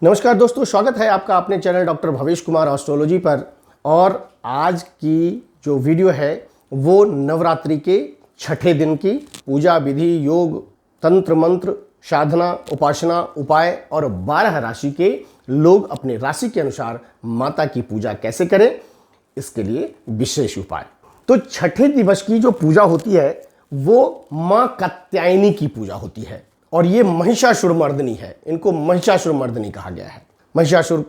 नमस्कार दोस्तों, स्वागत है आपका अपने channel doctor Bhavesh Kumar astrology पर। और आज की जो वीडियो है वो नवरात्रि के छठे दिन की पूजा विधि, योग, तंत्र मंत्र, साधना, उपासना, उपाय और 12 राशि के लोग अपने राशि के अनुसार माता की पूजा कैसे करें, इसके लिए विशेष उपाय। तो छठे दिवस की जो पूजा होती है वो मां कात्यायनी की पूजा होती है और ये महिषासुर मर्दिनी है। इनको महिषासुर मर्दिनी कहा गया है। महिषासुर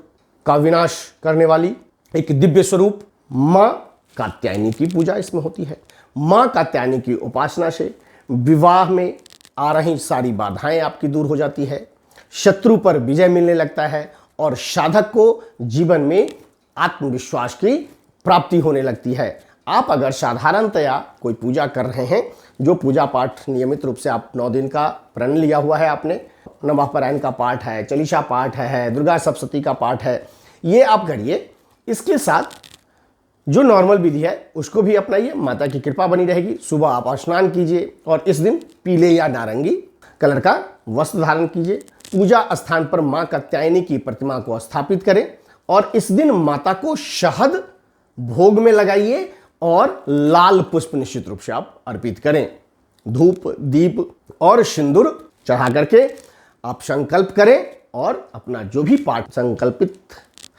का विनाश करने वाली एक दिव्य स्वरूप मां कात्यायनी की पूजा इसमें होती है। मां कात्यायनी की उपासना से विवाह में आ रही सारी बाधाएं आपकी दूर हो जाती है, शत्रु पर विजय मिलने लगता है और साधक को जीवन में आत्मविश्वास की प्राप्ति होने लगती है। आप अगर साधारणतया कोई पूजा कर रहे हैं, जो पूजा पाठ नियमित रूप से आप 9 दिन का प्रण लिया हुआ है, आपने नमः पारायण का पाठ है, चालीसा पाठ है, दुर्गा सप्तशती का पाठ है, ये आप करिए। इसके साथ जो नॉर्मल विधि है उसको भी अपनाइए, माता की कृपा बनी रहेगी। सुबह आप स्नान कीजिए और इस दिन पीले या नारंगी कलर का वस्त्र धारण कीजिए। पूजा स्थान पर मां कात्यायनी की प्रतिमा को स्थापित करें और इस दिन माता को शहद भोग में लगाइए और लाल पुष्प निश्चित रूप से आप अर्पित करें। धूप, दीप और सिंदूर चढ़ा करके आप संकल्प करें और अपना जो भी पाठ संकल्पित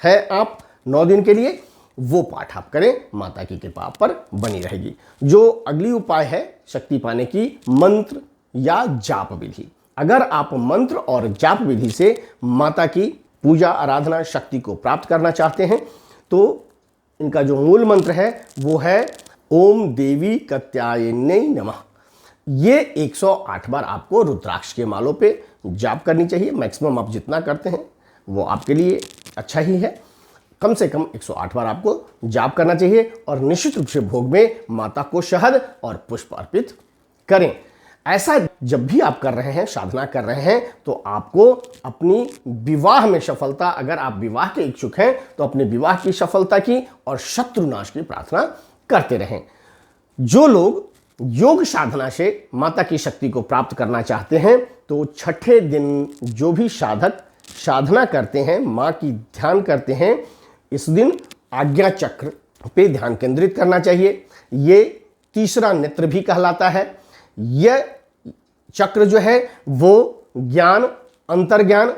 है आप 9 दिन के लिए, वो पाठ आप करें। माता की कृपा आप पर बनी रहेगी। जो अगली उपाय है शक्ति पाने की, मंत्र या जाप विधि। अगर आप मंत्र और जाप विधि से माता की पूजा, आराधना, शक्ति को प्राप्त करना चाहते हैं तो इनका जो मूल मंत्र है वो है ओम देवी कात्यायन्यै नमः। ये 108 बार आपको रुद्राक्ष के मालों पे जाप करनी चाहिए। मैक्सिमम आप जितना करते हैं वो आपके लिए अच्छा ही है। कम से कम 108 बार आपको जाप करना चाहिए और निश्चित रूप से भोग में माता को शहद और पुष्प अर्पित करें। ऐसा जब भी आप कर रहे हैं, साधना कर रहे हैं, तो आपको अपनी विवाह में सफलता, अगर आप विवाह के इच्छुक हैं तो अपने विवाह की सफलता की और शत्रुनाश की प्रार्थना करते रहें। जो लोग योग साधना से माता की शक्ति को प्राप्त करना चाहते हैं तो छठे दिन जो भी साधक साधना करते हैं, मां की ध्यान करते हैं, इस दिन आज्ञा चक्र पे ध्यान केंद्रित करना चाहिए। ये तीसरा नेत्र भी कहलाता है। यह चक्र जो है वो ज्ञान, अंतर्ज्ञान,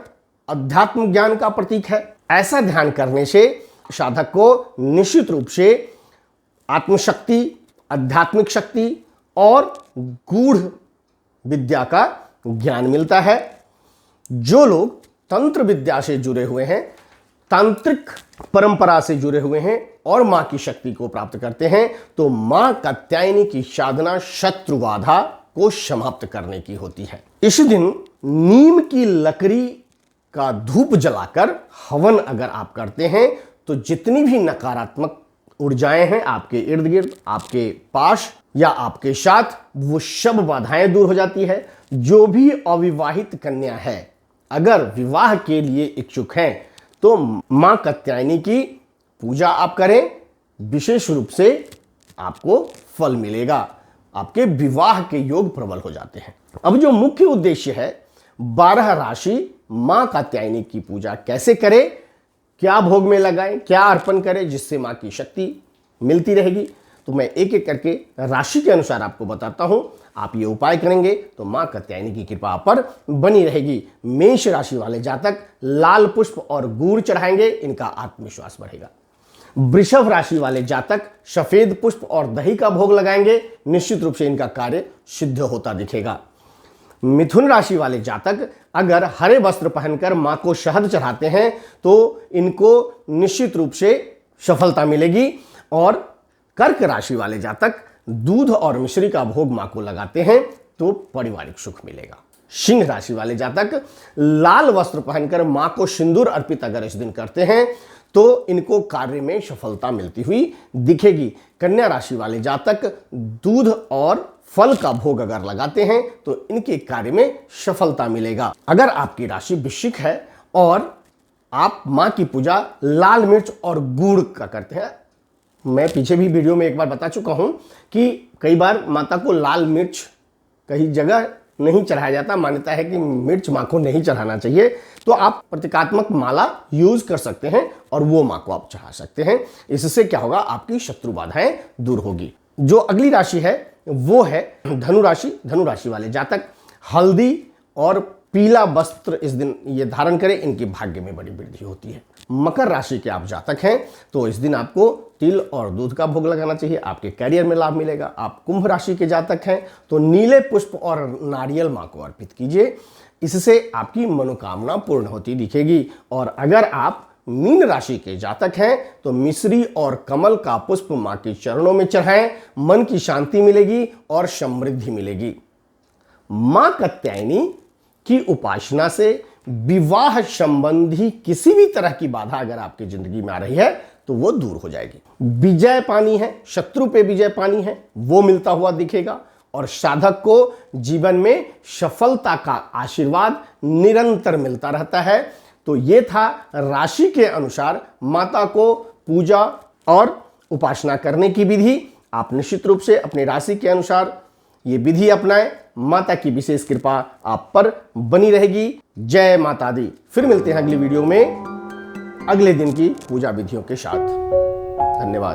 अध्यात्म ज्ञान का प्रतीक है। ऐसा ध्यान करने से साधक को निश्चित रूप से आत्मशक्ति, आध्यात्मिक शक्ति और गूढ़ विद्या का ज्ञान मिलता है। जो लोग तंत्र विद्या से जुड़े हुए हैं, तांत्रिक परंपरा से जुड़े हुए हैं और मां की शक्ति को प्राप्त करते हैं तो मां कात्यायनी की साधना शत्रु बाधा को समाप्त करने की होती है। इस दिन नीम की लकड़ी का धूप जलाकर हवन अगर आप करते हैं तो जितनी भी नकारात्मक ऊर्जाएं हैं आपके इर्द गिर्द, आपके पास या आपके साथ, वो सब बाधाएं दूर हो जाती है। जो भी अविवाहित कन्या है, अगर विवाह के लिए इच्छुक हैं तो मां कात्यायनी की पूजा आप करें, विशेष रूप से आपको फल मिलेगा। आपके विवाह के योग प्रबल हो जाते हैं। अब जो मुख्य उद्देश्य है 12 राशि मां कात्यायनी की पूजा कैसे करें, क्या भोग में लगाएं, क्या अर्पण करें जिससे मां की शक्ति मिलती रहेगी, तो मैं एक एक करके राशि के अनुसार आपको बताता हूं। आप ये उपाय करेंगे तो मां कात्यायनी की कृपा आप पर बनी रहेगी। मेष राशि वाले जातक लाल पुष्प और गुड़ चढ़ाएंगे, इनका आत्मविश्वास बढ़ेगा। वृषभ राशि वाले जातक सफेद पुष्प और दही का भोग लगाएंगे, निश्चित रूप से इनका कार्य सिद्ध होता दिखेगा। मिथुन राशि वाले जातक अगर हरे वस्त्र पहनकर मां को शहद चढ़ाते हैं तो इनको निश्चित रूप से सफलता मिलेगी। और कर्क राशि वाले जातक दूध और मिश्री का भोग मां को लगाते हैं तो पारिवारिक सुख मिलेगा। सिंह राशि वाले जातक लाल वस्त्र पहनकर मां को सिंदूर अर्पित अगर इस दिन करते हैं तो इनको कार्य में सफलता मिलती हुई दिखेगी। कन्या राशि वाले जातक दूध और फल का भोग अगर लगाते हैं तो इनके कार्य में सफलता मिलेगा। अगर आपकी राशि वृश्चिक है और आप मां की पूजा लाल मिर्च और गुड़ का करते हैं, मैं पीछे भी वीडियो में एक बार बता चुका हूं कि कई बार माता को लाल मिर्च कई जगह नहीं चढ़ाया जाता। मान्यता है कि मिर्च माँ को नहीं चढ़ाना चाहिए, तो आप प्रतीकात्मक माला यूज कर सकते हैं और वो माँ को आप चढ़ा सकते हैं। इससे क्या होगा, आपकी शत्रु बाधाएं दूर होगी। जो अगली राशि है वो है धनु राशि। धनु राशि वाले जातक हल्दी और पीला वस्त्र इस दिन ये धारण करें, इनकी भाग्य में बड़ी वृद्धि होती है। मकर राशि के आप जातक हैं तो इस दिन आपको तिल और दूध का भोग लगाना चाहिए, आपके कैरियर में लाभ मिलेगा। आप कुंभ राशि के जातक हैं तो नीले पुष्प और नारियल माँ को अर्पित कीजिए, इससे आपकी मनोकामना पूर्ण होती दिखेगी। और अगर आप मीन राशि के जातक हैं तो मिश्री और कमल का पुष्प माँ के चरणों में चढ़ाएं, मन की शांति मिलेगी और समृद्धि मिलेगी। मां कात्यायनी की उपासना से विवाह संबंधी किसी भी तरह की बाधा अगर आपकी जिंदगी में आ रही है तो वो दूर हो जाएगी। विजय पानी है, शत्रु पे विजय पानी है, वो मिलता हुआ दिखेगा और साधक को जीवन में सफलता का आशीर्वाद निरंतर मिलता रहता है। तो ये था राशि के अनुसार माता को पूजा और उपासना करने की विधि। आप निश्चित रूप से अपनी राशि के अनुसार ये विधि अपनाएं, माता की विशेष कृपा आप पर बनी रहेगी। जय माता दी। फिर मिलते हैं अगली वीडियो में अगले दिन की पूजा विधियों के साथ। धन्यवाद।